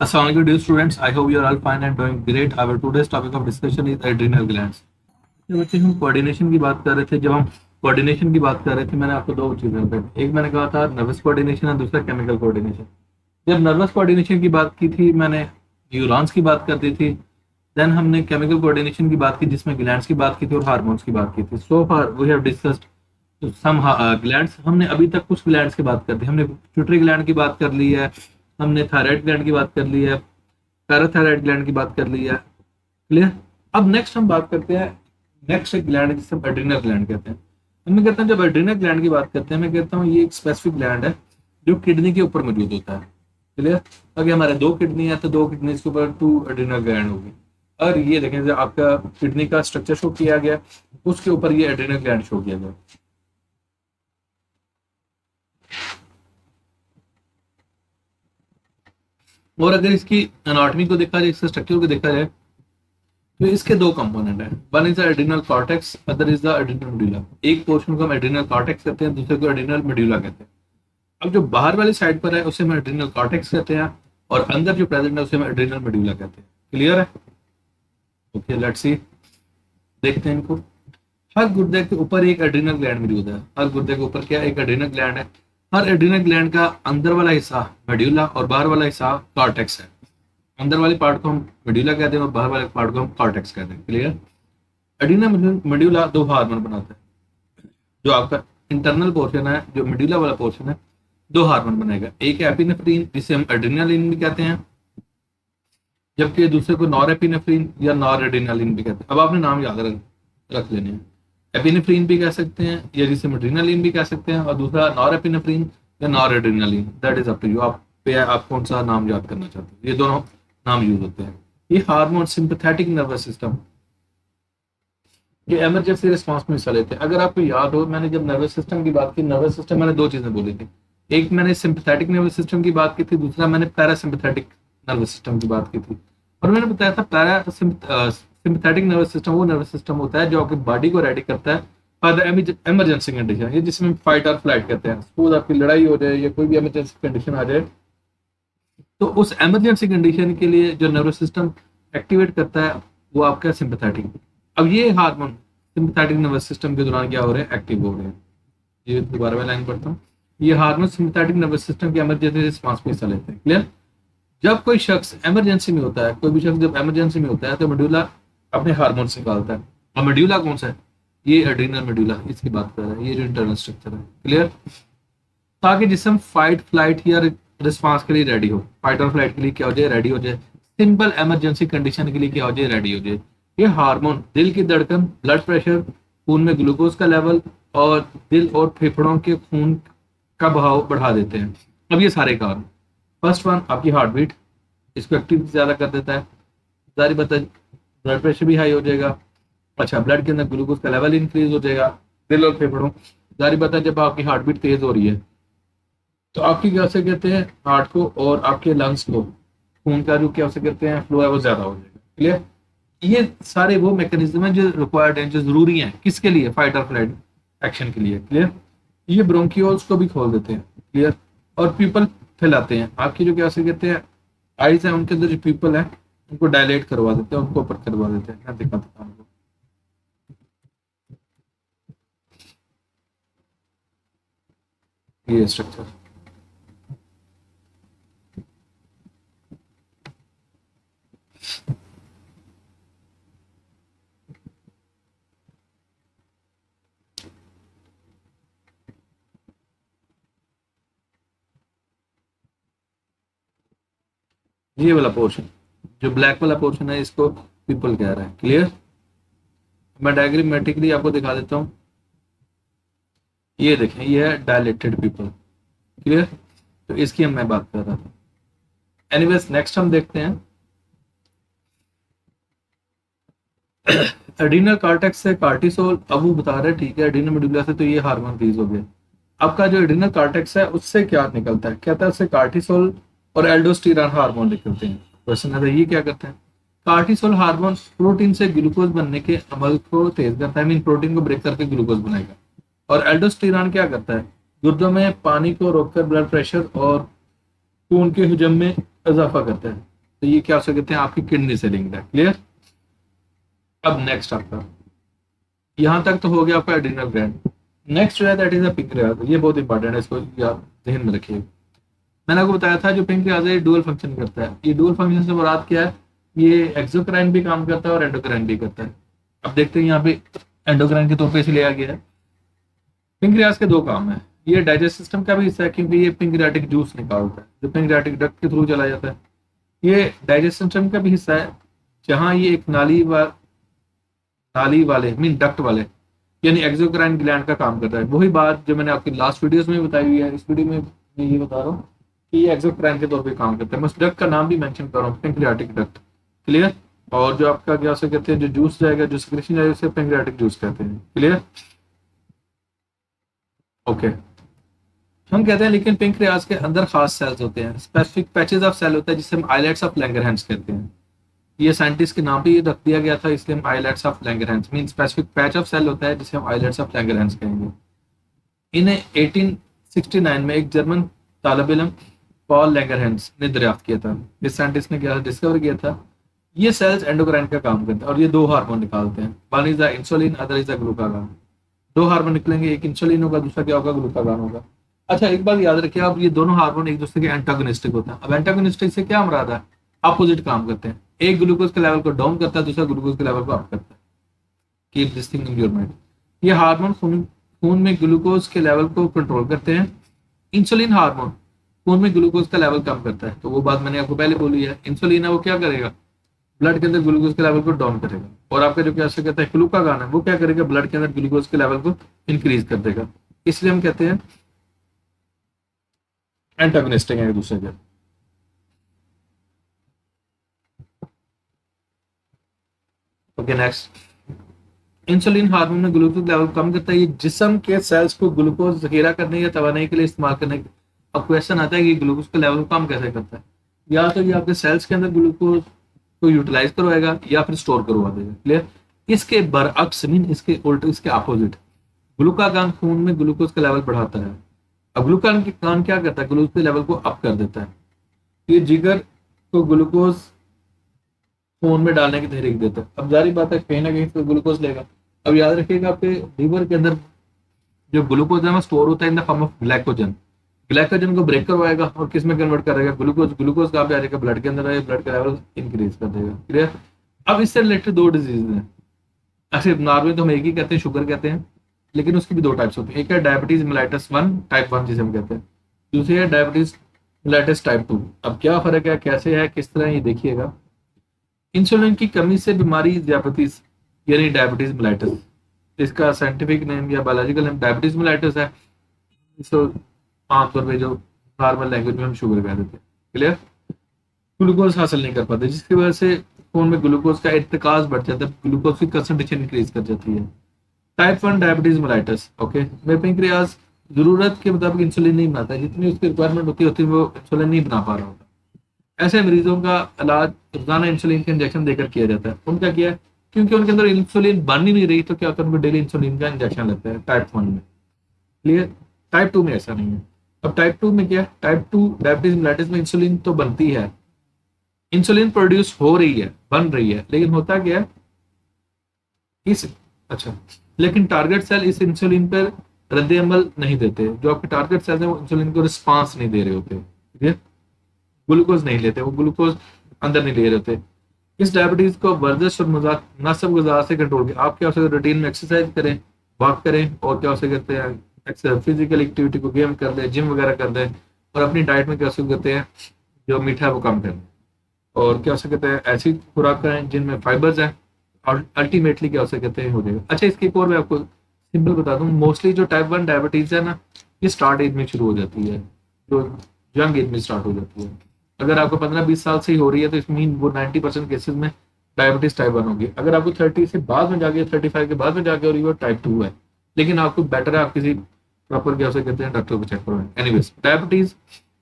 Assalamu alaikum dear students. I hope you are all fine and doing great. Our today's topic of discussion is adrenal glands. ये बच्चे हम coordination की बात कर रहे थे। जब हम कोऑर्डिनेशन की बात कर रहे थे मैंने आपको दो चीजें बताई। एक मैंने कहा था नर्वस कोऑर्डिनेशन और दूसरा केमिकल कोऑर्डिनेशन। जब नर्वस कोऑर्डिनेशन की बात की थी मैंने न्यूरॉन्स की बात कर दी थी। देन हमने केमिकल कोऑर्डिनेशन की बात की जिसमें ग्लैंड्स की बात की थी और हार्मोन्स की बात की थी। So far we have discussed some glands. हमने अभी तक कुछ ग्लैंड्स की बात कर दी। हमने पिट्यूटरी ग्लैंड की बात कर ली है, हमने थायराइड ग्लैंड की बात कर ली है, पैराथायराइड ग्लैंड की बात कर ली है। क्लियर। अब नेक्स्ट हम बात करते हैं नेक्स्ट एक ग्लैंड जिसे हम एड्रिनल ग्लैंड कहते हैं। मैं कहता हूँ जब एड्रिनल ग्लैंड की बात करते हैं मैं कहता हूँ ये एक स्पेसिफिक ग्लैंड है जो किडनी के ऊपर मौजूद होता है। क्लियर। अगर हमारे दो किडनी है तो दो किडनी के ऊपर टू एड्रिनल ग्लैंड होगी। और ये देखें जो आपका किडनी का स्ट्रक्चर शो किया गया उसके ऊपर ये एड्रिनल ग्लैंड शो किया गया। और अगर इसकी एनाटॉमी को देखा जाए, इसके स्ट्रक्चर को देखा जाए तो इसके दो कंपोनेंट हैं। One is the adrenal cortex, other is the adrenal medulla. एक पोर्शन को हम एड्रिनल कॉर्टेक्स कहते हैं, दूसरे को एड्रिनल मेडुला कहते हैं। अब जो बाहर वाली साइड पर है उसे हम एड्रिनल कॉर्टेक्स कहते हैं और अंदर जो प्रेजेंट है उसे हम एड्रिनल मेडुला कहते हैं। क्लियर है? ओके लेट्स सी, देखते हैं इनको। हर गुर्दे के ऊपर एक एड्रिनल ग्लैंड मौजूद है। हर गुर्दे के ऊपर क्या एक एड्रिनल ग्लैंड है। हर एड्रिनल ग्लैंड का अंदर वाला हिस्सा मेडुला और बाहर वाला हिस्सा कॉर्टेक्स है। अंदर वाली पार्ट को हम मेडुला कहते हैं और बाहर वाले पार्ट को हम कॉर्टेक्स कहते हैं। क्लियर। एड्रिनल मेडुला दो हार्मोन बनाता है। जो आपका इंटरनल पोर्शन है, जो मेडुला वाला पोर्शन है, दो हार्मोन बनेगा। एक है एपिनेफ्रिन जिसे हम एड्रिनालिन भी कहते हैं, जबकि दूसरे को नॉर एपिनेफ्रिन या नॉर एड्रिनालिन भी कहते हैं। अब आपने नाम याद रख लेने हैं। एपिनेफ्रिन भी कह सकते हैं या जिसे हम एड्रिनालिन भी कह सकते हैं, और दूसरा नॉर एपिनेफ्रिन या nor adrenaline. That is up to you, आप पे आप कौन सा नाम याद करना चाहते हैं। ये दोनों नाम यूज होते हैं। ये हार्मोन सिंपैथेटिक नर्वस सिस्टम ये इमरजेंसी रिस्पांस में हिस्सा लेते हैं। अगर आपको याद हो मैंने जब नर्वस सिस्टम की बात की, नर्वस सिस्टम मैंने दो चीजें बोली थी। एक मैंने सिंपैथेटिक नर्वस सिस्टम की बात की थी, दूसरा मैंने पैरासिम्पैथेटिक नर्वस सिस्टम की बात की थी। और मैंने बताया था सिंपैथेटिक नर्वस सिस्टम वो नर्वस सिस्टम होता है जो आपकी बॉडी को रेडी करता है फॉर द इमरजेंसी कंडीशन, ये जिसमें फाइट और फ्लाइट कहते हैं। सपोज आपकी लड़ाई हो जाए या कोई भी इमरजेंसी कंडीशन आ जाए तो उस इमरजेंसी कंडीशन के लिए जो नर्वस सिस्टम एक्टिवेट करता है वो आपका सिंपैथेटिक। अब ये हार्मोन सिंपैथेटिक नर्वस सिस्टम के दौरान क्या हो रहे हैं, एक्टिव हो रहे हैं। ये दोबारा मैं लाइन पढ़ता हूँ। ये हार्मोन सिंपैथेटिक नर्वस सिस्टम के इमरजेंसी रिस्पांस में हिस्सा लेते हैं। क्लियर। जब कोई शख्स इमरजेंसी में होता है, कोई भी शख्स जब इमरजेंसी में होता है तो मेडुला अपने हार्मोन निकालता है। और मेडुला कौन सा है, ये एड्रिनल मेडुला, इसकी बात कर रहा है, ये जो इंटरनल स्ट्रक्चर है। क्लियर। ताकि जिसम फाइट फ्लाइट या रिस्पांस के लिए रेडी हो, फाइट और फ्लाइट के लिए क्या हो जाए, रेडी हो जाए। सिंपल इमरजेंसी कंडीशन के लिए क्या हो जाए, रेडी हो जाए। ये हार्मोन दिल की धड़कन, ब्लड प्रेशर, खून में ग्लूकोज का लेवल और दिल और फेफड़ों के खून का बहाव बढ़ा देते हैं। अब ये सारे कारण, फर्स्ट वन आपकी हार्ट बीट, इसको एक्टिव ज्यादा कर देता है। जारी बता ब्लड प्रेशर भी हाई हो जाएगा। अच्छा, ब्लड के अंदर ग्लूकोज का लेवल इंक्रीज हो जाएगा। दिल और फेफड़ों, जारी बता जब आपकी हार्ट बीट तेज हो रही है तो आपकी क्या से कहते हैं, हार्ट को और आपके लंग्स को खून का जो क्या उसे कहते हैं फ्लो है वो ज्यादा हो जाएगा। क्लियर। ये सारे वो मैकेनिज्म है जो रिक्वायर्ड हैं, जो जरूरी हैं किसके लिए, फाइट और फ्लाइट एक्शन के लिए। क्लियर। ये ब्रोंकियोल्स को भी खोल देते हैं। क्लियर। और पीपल फैलाते हैं, आपकी जो क्या से कहते हैं आईज है उनके अंदर जो पीपल है उनको डायलेट करवा देते हैं, उनको ऊपर करवा देते हैं। मैं दिखाता हूँ आपको ये स्ट्रक्चर। ये वाला पोर्शन जो ब्लैक वाला पोर्शन है इसको पीपल कह रहा है। क्लियर। मैं डायग्रामेटिकली आपको दिखा देता हूँ। ये देखें, ये है डायलेटेड पीपल। क्लियर। तो इसकी हम मैं बात कर रहा था। एनीवेज नेक्स्ट हम देखते हैं एड्रिनल कॉर्टेक्स से कार्टिसोल। अब वो बता रहे हैं ठीक है एड्रिनल मेडुला से तो ये हार्मोन रिलीज हो गए। आपका जो एड्रिनल कॉर्टेक्स है उससे क्या निकलता है, कहता है उससे कार्टिसोल और एल्डोस्टेरॉन हार्मोन निकलते हैं। क्वेश्चन है ये क्या करते हैं, कार्टिसोल हार्मोन प्रोटीन से ग्लूकोज बनने के अमल को तेज करता है, मीन प्रोटीन को ब्रेक करके ग्लूकोज बनाएगा। और एल्डोस्टेरॉन क्या करता है, गुर्दों में पानी को रोककर ब्लड प्रेशर और खून के हजम में इजाफा करता है। तो ये क्या हो सकते हैं, आपकी किडनी से लिंक्ड है। क्लियर। अब नेक्स्ट आपका, यहाँ तक तो हो गया आपका एड्रिनल ग्लैंड। नेक्स्ट जो है दैट इज अ पिंक्रियाज। ये बहुत इंपॉर्टेंट है, इसको याद ध्यान में रखिए। मैंने आपको बताया था जो पिंक्रियाज है डुअल फंक्शन करता है। ये डुअल फंक्शन से मुराद क्या है, ये एक्सोक्राइन भी काम करता है और एंडोक्राइन भी करता है। अब देखते हैं यहाँ पे एंडोक्राइन के तौर पे इसे लिया गया है। पिंक्रियाज के दो काम है, ये डाइजेस्ट सिस्टम का भी हिस्सा है क्योंकि ये पिंक्रियाटिक जूस निकालता है जो पिंक्रियाटिक डक्ट के थ्रू चला जाता है। ये डाइजेस्ट सिस्टम का भी हिस्सा है, जहाँ ये एक नाली वाले मीन डक्ट वाले यानी एक्सोक्राइन ग्लैंड का काम करता है। वही बात जो मैंने आपकी लास्ट वीडियोस में बताई हुई है, इस वीडियो में मैं ये बता रहा हूँ कि ये एक्सोक्राइन के तौर पे काम करता है। मैं उस डक्ट का नाम भी मेंशन कर रहा हूँ, पेंक्रियाटिक डक्ट। क्लियर। और जो आपका क्या से कहते हैं, जो जूस जाएगा, जो सिक्रेशन जाएगा, उसे पेंक्रियाटिक जूस कहते हैं। क्लियर। ओके। हम कहते हैं लेकिन पेंक्रियाज के अंदर खास सेल्स होते हैं, स्पेसिफिक पैचेस ऑफ सेल होता है जिसे हम आइलेट्स ऑफ लैंगरहैंस कहते हैं। ये साइंटिस्ट के नाम पे ये रख दिया गया था, इसलिए हम islets of Langerhans mean specific patch of cell होता है जिसे हम आइलेट्स ऑफ लैंगरहैंस कहेंगे। इन्हें 1869 में एक जर्मन तालिब इल्म पॉल लैंगरहैंस ने दरियाफ्त किया था। इस साइंटिस्ट ने क्या डिस्कवर किया था, ये सेल्स एंडोक्राइन का काम करते हैं और ये दो हार्मोन निकालते हैं। One is the insulin, other is the glucagon. दो हार्मोन निकलेंगे, एक इंसुलिन होगा, दूसरा क्या होगा, ग्लूकागॉन होगा। अच्छा, एक बात याद रखिए आप, ये दोनों हार्मोन एक दूसरे के एंटागोनिस्टिक होते हैं। अब एंटागोनिस्टिक से क्या मुराद है, अपोजिट काम करते हैं। एक ग्लूकोज के लेवल को डाउन करता है, दूसरा ग्लूकोज के लेवल को अप करता है। Keep this thing in your mind. ये हार्मोन खून में ग्लूकोज के लेवल को कंट्रोल करते हैं। इंसुलिन हार्मोन खून में ग्लूकोज का लेवल कम करता है। तो वो बात मैंने आपको पहले बोली है, इंसुलिन है वो क्या करेगा, ब्लड के अंदर ग्लूकोज के लेवल को डाउन करेगा। और आपका जो क्या कहता है ग्लूकागॉन है, वो क्या करेगा, ब्लड के अंदर ग्लूकोज के लेवल को इंक्रीज कर देगा। इसलिए हम कहते हैं एंटागोनिस्टिक है एक दूसरे के। Okay next. इंसुलिन हार्मोन में ग्लूकोज लेवल कम करता है, ये जिस्म के सेल्स को ग्लूकोज जखीरा करने या तवानाई के लिए इस्तेमाल करने। अब क्वेश्चन आता है कि ग्लूकोज के लेवल को कम कैसे करता है। या तो ये आपके सेल्स के अंदर ग्लूकोज को यूटिलाइज करवाएगा या फिर स्टोर करवा देगा। क्लियर। इसके बरअक्स मीन इसके उल्टे, इसके अपोजिट, ग्लूकागॉन खून में ग्लूकोज का लेवल बढ़ाता है। अब ग्लूकागॉन क्या करता है, ग्लूकोज के लेवल को अप कर देता है। ये जिगर को ग्लूकोज खून में डालने की तहरीक देता है। अब जारी बात है कहीं ना कहीं तो ग्लूकोज लेगा। अब याद रखिएगा आपके लीवर के अंदर जो ग्लूकोज है वो स्टोर होता है in the form of glycogen. Glycogen को ब्रेक करवाएगा और किस में कन्वर्ट करेगा, ग्लूकोज। ग्लूकोज कहाँ पे आ जाएगा, ब्लड के अंदर आएगा, ब्लड का लेवल इंक्रीज कर देगा। क्लियर। अब इससे रिलेटेड दो डिजीज हैं। ऐसे नॉर्मली तो हम एक ही कहते हैं, शुगर कहते हैं, लेकिन उसकी भी दो टाइप्स होती है। एक है डायबिटीज मेलाइटस 1 टाइप 1 जिसे हम कहते हैं, दूसरी है डायबिटीज मेलाइटस टाइप 2। अब क्या फर्क है, कैसे है, किस तरह, ये देखिएगा। इंसुलिन की कमी से बीमारी डायबिटीज यानी डायबिटीज मेलाइटस, इसका साइंटिफिक नेम या बायोलॉजिकल नेम डायबिटीज मेलाइटस है। इसको आमतौर पे जो नॉर्मल लैंग्वेज में हम शुगर कह देते हैं। क्लियर। ग्लूकोज हासिल नहीं कर पाते जिसकी वजह से खून में ग्लूकोज का इर्तिकाज बढ़ जाता है, ग्लूकोज की कंसंट्रेशन इंक्रीज कर जाती है। Type 1 diabetes mellitus. ओके। में पेंक्रियाज जरूरत के मुताबिक इंसुलिन नहीं बनाता है, जितनी उसकी रिक्वायरमेंट होती है वो इंसुलिन नहीं बना पा रहा होता। ऐसे मरीजों का इलाज रोजाना इंसुलिन के इंजेक्शन देकर किया जाता है। उनका क्या है, क्योंकि उनके अंदर इंसुलिन बन ही नहीं रही तो क्या होता है, उनको डेली इंसुलिन का इंजेक्शन लगता है टाइप 1 में। क्लियर। टाइप 2 में ऐसा नहीं है। अब टाइप 2 में क्या है, टाइप 2 डायबिटीज मेलाइटिस में इंसुलिन तो बनती है, इंसुलिन प्रोड्यूस हो रही है, बन रही है, लेकिन होता क्या है इस अच्छा लेकिन टारगेट सेल इस इंसुलिन पर रद्द अमल नहीं देते। जो आपके टारगेट सेल है वो इंसुलिन को रिस्पांस नहीं दे रहे होते। ठीक है। ग्लूकोज नहीं लेते, वो ग्लूकोज अंदर नहीं ले रहे होते। इस डायबिटीज को वर्जिश और मुनासिब गुज़ारा से कंट्रोल किया। आप क्या हो सकते रूटीन में एक्सरसाइज करें, वॉक करें, और क्या हो सकते हैं फिजिकल एक्टिविटी को गेम कर ले, जिम वगैरह कर ले, और अपनी डाइट में क्या करते हैं जो मीठा है वो कम करें, और क्या हो सकते हैं ऐसी खुराक करें जिनमें फाइबर्स है, और अल्टीमेटली क्या हो सकते हैं हो जाएगा। अच्छा, इसकी एक और मैं आपको सिंपल बता दूं, मोस्टली जो टाइप 1 डायबिटीज है ना, ये स्टार्ट एज में शुरू हो जाती है, जो यंग एज में स्टार्ट हो जाती है। अगर आपको 15-20 साल से ही हो रही है तो इस मीन वो 90% केसेस में डायबिटीज टाइप 1 होगी। अगर आपको 30 से बाद में जाके 35 के बाद में जाके और ये टाइप 2 है, लेकिन आपको बेटर है आप किसी प्रॉपर क्या कहते हैं डॉक्टर को चेक करवाएं। एनीवेज, डायबिटीज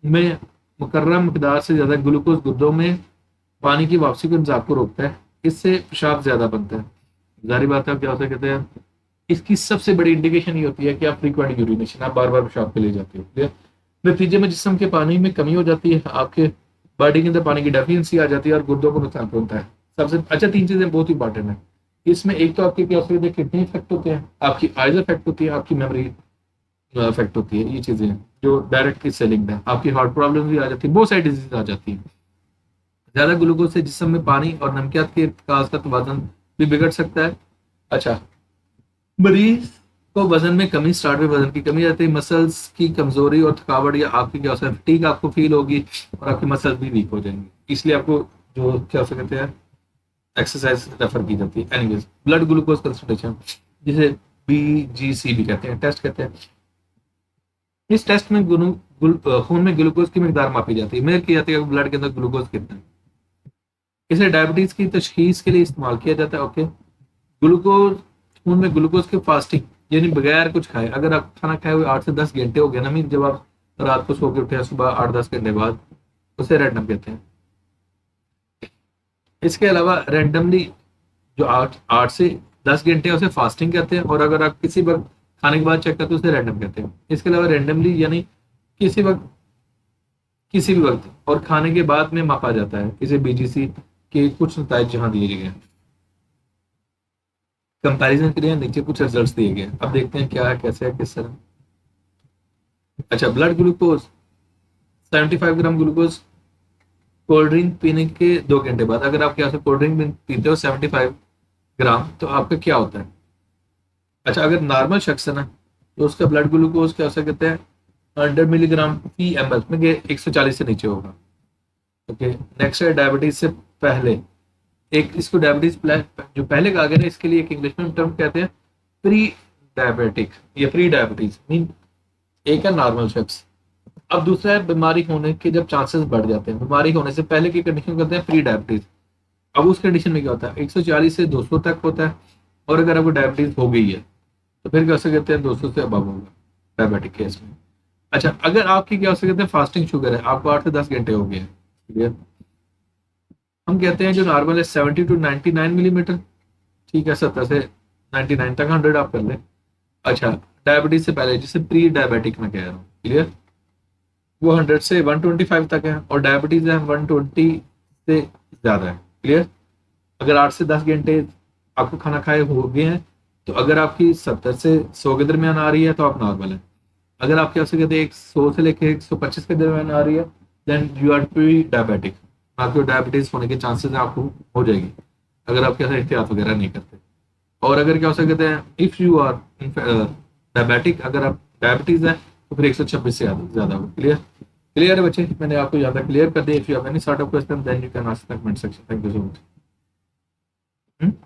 में मुकर्रर मकदार से ज्यादा ग्लूकोज गुर्दों में पानी की वापसी को इंतजाम को रोकता है, इससे पेशाब ज्यादा बनता है। जारी बात है, क्या कहते हैं, इसकी सबसे बड़ी इंडिकेशन ये होती है कि आप फ्रीक्वेंट यूरिनेशन, आप बार बार पेशाब के लिए जाते हो। नतीजे में जिस्म के पानी में कमी हो जाती है, आपके बॉडी के अंदर पानी की डेफिशिएंसी आ जाती है और गुर्दों को नुकसान पहुंचता है। सबसे अच्छा 3 चीजें बहुत इंपॉर्टेंट है इसमें। एक तो आपकी क्या होती है, किडनी इफेक्ट होते हैं, आपकी आइज इफेक्ट होती है, आपकी मेमोरी इफेक्ट होती है। ये चीजें हैं जो डायरेक्टली से लिंक्ड है। आपकी हार्ट प्रॉब्लम भी आ जाती है, बहुत सारी डिजीज आ जाती है। ज्यादा ग्लूकोज से जिस्म में पानी और नमकियात के इर्तिकाज का तवाज़ुन भी बिगड़ सकता है। अच्छा, मरीज को वजन में कमी, स्टार्ट में वजन की कमी आती है, मसल्स की कमजोरी और थकावट या आपकी क्या होता है फटीग आपको फील होगी और आपकी मसल्स भी वीक हो जाएंगी। इसलिए आपको जो क्या हो कहते हैं एक्सरसाइज रेफर की जाती है। एनीवेज, ब्लड ग्लूकोज कंसंट्रेशन जिसे BGC भी कहते हैं, टेस्ट कहते हैं। इस टेस्ट में खून में ग्लूकोज की मिकदार मापी जाती है, मेजर की जाती है कि ब्लड के अंदर ग्लूकोज कितना है। इसे डायबिटीज की तशखीस के लिए इस्तेमाल किया जाता है। ओके, ग्लूकोज खून में ग्लूकोज की फास्टिंग यानी बगैर कुछ खाए, अगर आप खाना खाए हुए 8 से 10 घंटे हो गया ना, मीन जब आप रात को सो के उठे सुबह 8-10 घंटे बाद, उसे रैंडम कहते हैं। इसके अलावा रैंडमली जो 8 से 10 घंटे उसे फास्टिंग कहते हैं, और अगर आप किसी वक्त खाने के बाद चेक करते हैं उसे रैंडम कहते हैं। इसके अलावा रैंडमली यानी किसी वक्त, किसी भी वक्त और खाने के बाद में मापा जाता है। इसे BGC के कुछ नतीजे जहां दिए गए हैं, कंपैरिजन के लिए नीचे कुछ रिजल्ट्स दिए गए। अब देखते हैं क्या है, कैसे है, किस तरह। अच्छा, blood glucose 75 gram glucose cold drink पीने के 2 घंटे बाद। अगर आप क्या कोल्ड ड्रिंक पीते हो 75 ग्राम, तो आपका क्या होता है। अच्छा, अगर नॉर्मल शख्स है ना, तो उसका ब्लड ग्लूकोज क्या हो सकता है 100 मिलीग्राम/ml में 140 से नीचे होगा। ओके, नेक्स्ट है डायबिटीज से पहले। एक इसको डायबिटीज जो पहले कहा गया ना, इसके लिए एक इंग्लिश में टर्म कहते हैं प्री डायबिटिक या प्री डायबिटीज। मीन एक है नॉर्मल शख्स, अब दूसरा है बीमारी होने के जब चांसेस बढ़ जाते हैं। बीमारी होने से पहले की कंडीशन कहते हैं प्री डायबिटीज। अब उस कंडीशन में क्या होता है 140 से 200 तक होता है, और अगर आपको डायबिटीज हो गई है तो फिर कैसे कहते हैं 200 से अबव होगा डायबिटिक केस में। अच्छा, अगर आपकी क्या हो सकते हैं फास्टिंग शुगर है, आपको 8 से 10 घंटे हो गए हैं, क्लियर। हम कहते हैं जो नॉर्मल है 70 to 99 मिलीमीटर, ठीक है, 70 से 99 तक 100 आप कर लें। अच्छा, डायबिटीज से पहले जिसे प्री डायबिटिक में कह रहा हूँ, क्लियर, वो 100 से 125 तक है, और डायबिटीज है 120 से ज्यादा है, क्लियर। अगर 8 से 10 घंटे आपको खाना खाए हो गए हैं, तो अगर आपकी 70 से 100 के दरमियान आ रही है तो आप नॉर्मल है। अगर आपके आपसे कहते हैं 100 से लेकर 125 के दरमियान आ रही है, then you are pre diabetic. आपको डायबिटीज होने के चांसेस आपको हो जाएगी अगर आप कैसे एहतियात वगैरह नहीं करते। और अगर क्या हो सकते हैं इफ यू आर डायबिटिक, अगर आप डायबिटीज है तो फिर 126 से ज्यादा हो, क्लियर। क्लियर है बच्चे, मैंने आपको ज्यादा क्लियर कर दिया। If you have any sort of question then you can ask in the comment section. Thank you so much.